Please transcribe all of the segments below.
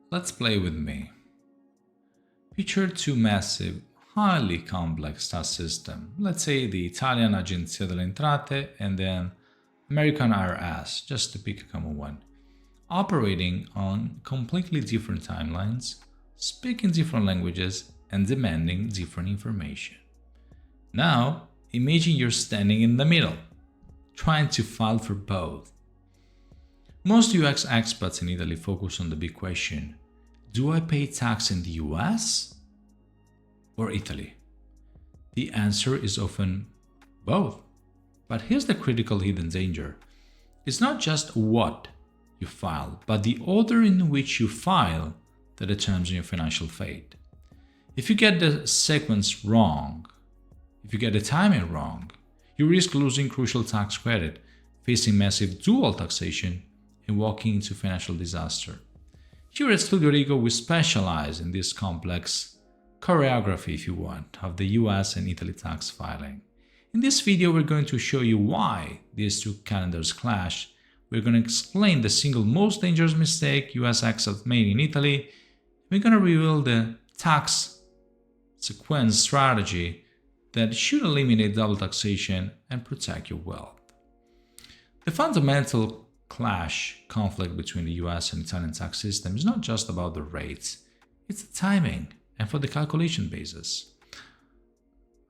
Let's play with me. Picture two massive, highly complex tax systems. Let's say the Italian Agenzia delle Entrate and then American IRS, just to pick a common one, operating on completely different timelines, speaking different languages, and demanding different information. Now, imagine you're standing in the middle, trying to file for both. Most UX expats in Italy focus on the big question: do I pay tax in the US or Italy? The answer is often both. But here's the critical hidden danger. It's not just what you file, but the order in which you file that determines your financial fate. If you get the sequence wrong, if you get the timing wrong, you risk losing crucial tax credit, facing massive dual taxation, and walking into financial disaster. Here at Studio Rigo, we specialize in this complex choreography, if you want, of the US and Italy tax filing. In this video, we're going to show you why these two calendars clash. We're going to explain the single most dangerous mistake US expats made in Italy. We're going to reveal the tax sequence strategy that should eliminate double taxation and protect your wealth. The fundamental conflict between the US and Italian tax system is not just about the rates, it's the timing and for the calculation basis.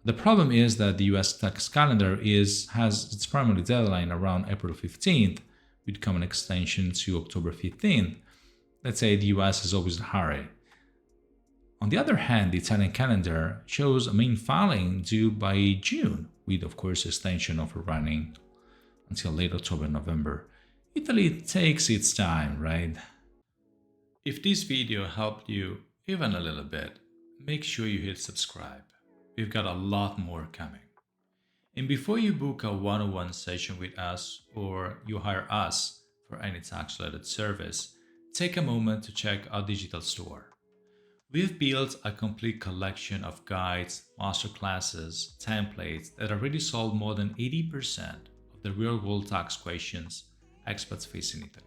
The problem is that the US tax calendar has its primary deadline around April 15th, with common extension to October 15th. Let's say the US is always in a hurry. On the other hand, the Italian calendar shows a main filing due by June, with of course extension overrunning until late October, November. Italy takes its time, right? If this video helped you even a little bit, make sure you hit subscribe. We've got a lot more coming. And before you book a one-on-one session with us or you hire us for any tax-related service, take a moment to check our digital store. We've built a complete collection of guides, masterclasses, templates that already solve more than 80% of the real-world tax questions expats face in Italy.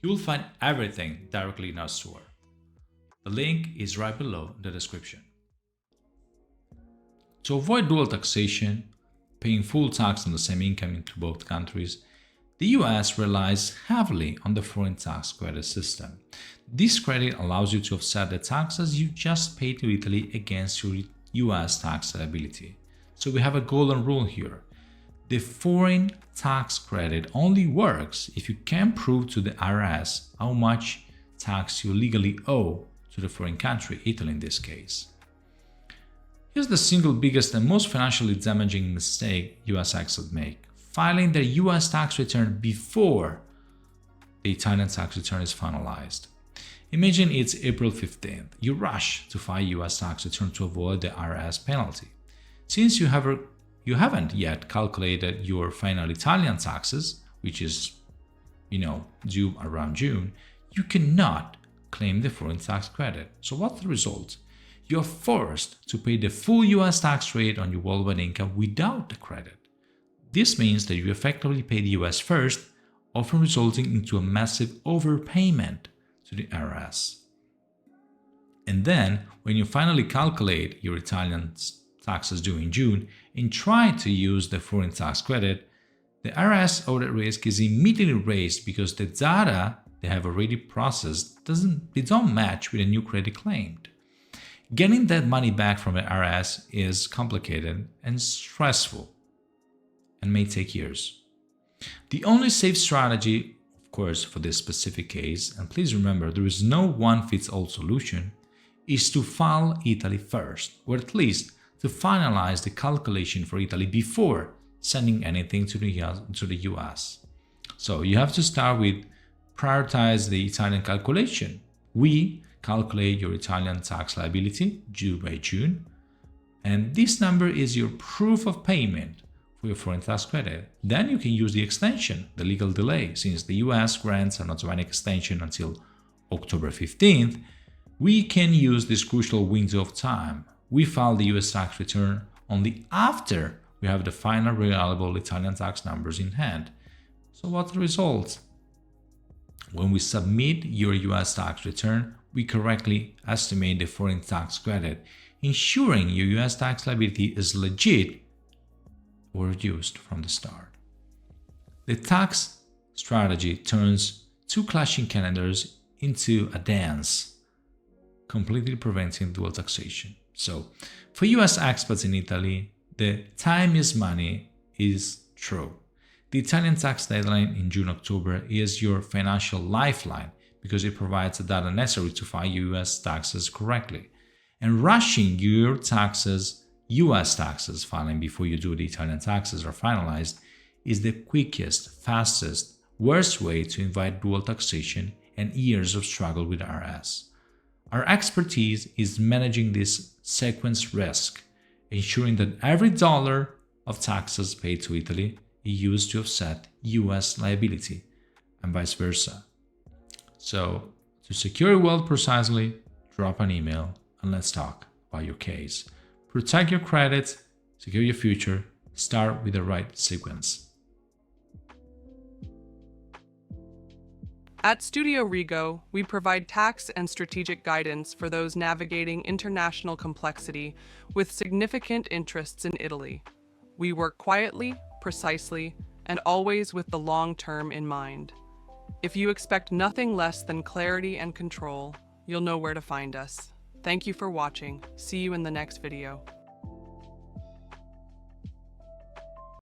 You will find everything directly in our store. The link is right below in the description. To avoid dual taxation, paying full tax on the same income into both countries, the US relies heavily on the foreign tax credit system. This credit allows you to offset the taxes you just paid to Italy against your US tax liability. So we have a golden rule here. The foreign tax credit only works if you can prove to the IRS how much tax you legally owe to the foreign country, Italy in this case. Here's the single biggest and most financially damaging mistake US expats make: filing their US tax return before the Italian tax return is finalized. Imagine it's April 15th. You rush to file US tax return to avoid the IRS penalty. Since you haven't yet calculated your final Italian taxes, which is, due around June, you cannot claim the foreign tax credit. So what's the result? You're forced to pay the full US tax rate on your worldwide income without the credit. This means that you effectively pay the US first, often resulting into a massive overpayment to the IRS. And then, when you finally calculate your Italian taxes due in June and try to use the foreign tax credit, the IRS audit risk is immediately raised because the data they have already processed don't match with the new credit claimed. Getting that money back from the IRS is complicated and stressful and may take years. The only safe strategy, of course, for this specific case, and please remember there is no one-fits-all solution, is to file Italy first, or at least to finalize the calculation for Italy before sending anything to the US. So you have to start with prioritize the Italian calculation. We calculate your Italian tax liability due by June, and this number is your proof of payment for your foreign tax credit. Then you can use the extension, the legal delay. Since the US grants an automatic extension until October 15th, we can use this crucial window of time. We file the US tax return only after we have the final reliable Italian tax numbers in hand. So what's the result? When we submit your US tax return, we correctly estimate the foreign tax credit, ensuring your US tax liability is legit or reduced from the start. The tax strategy turns two clashing calendars into a dance, completely preventing dual taxation. So, for US expats in Italy, the time is money is true. The Italian tax deadline in June-October is your financial lifeline because it provides the data necessary to file US taxes correctly. And rushing your US taxes filing before you do the Italian taxes are finalized is the quickest, fastest, worst way to invite dual taxation and years of struggle with IRS. Our expertise is managing this sequence risk, ensuring that every dollar of taxes paid to Italy is used to offset US liability, and vice versa. So, to secure your wealth precisely, drop an email and let's talk about your case. Protect your credit, secure your future, start with the right sequence. At Studio Rigo, we provide tax and strategic guidance for those navigating international complexity with significant interests in Italy. We work quietly, precisely, and always with the long term in mind. If you expect nothing less than clarity and control, you'll know where to find us. Thank you for watching. See you in the next video.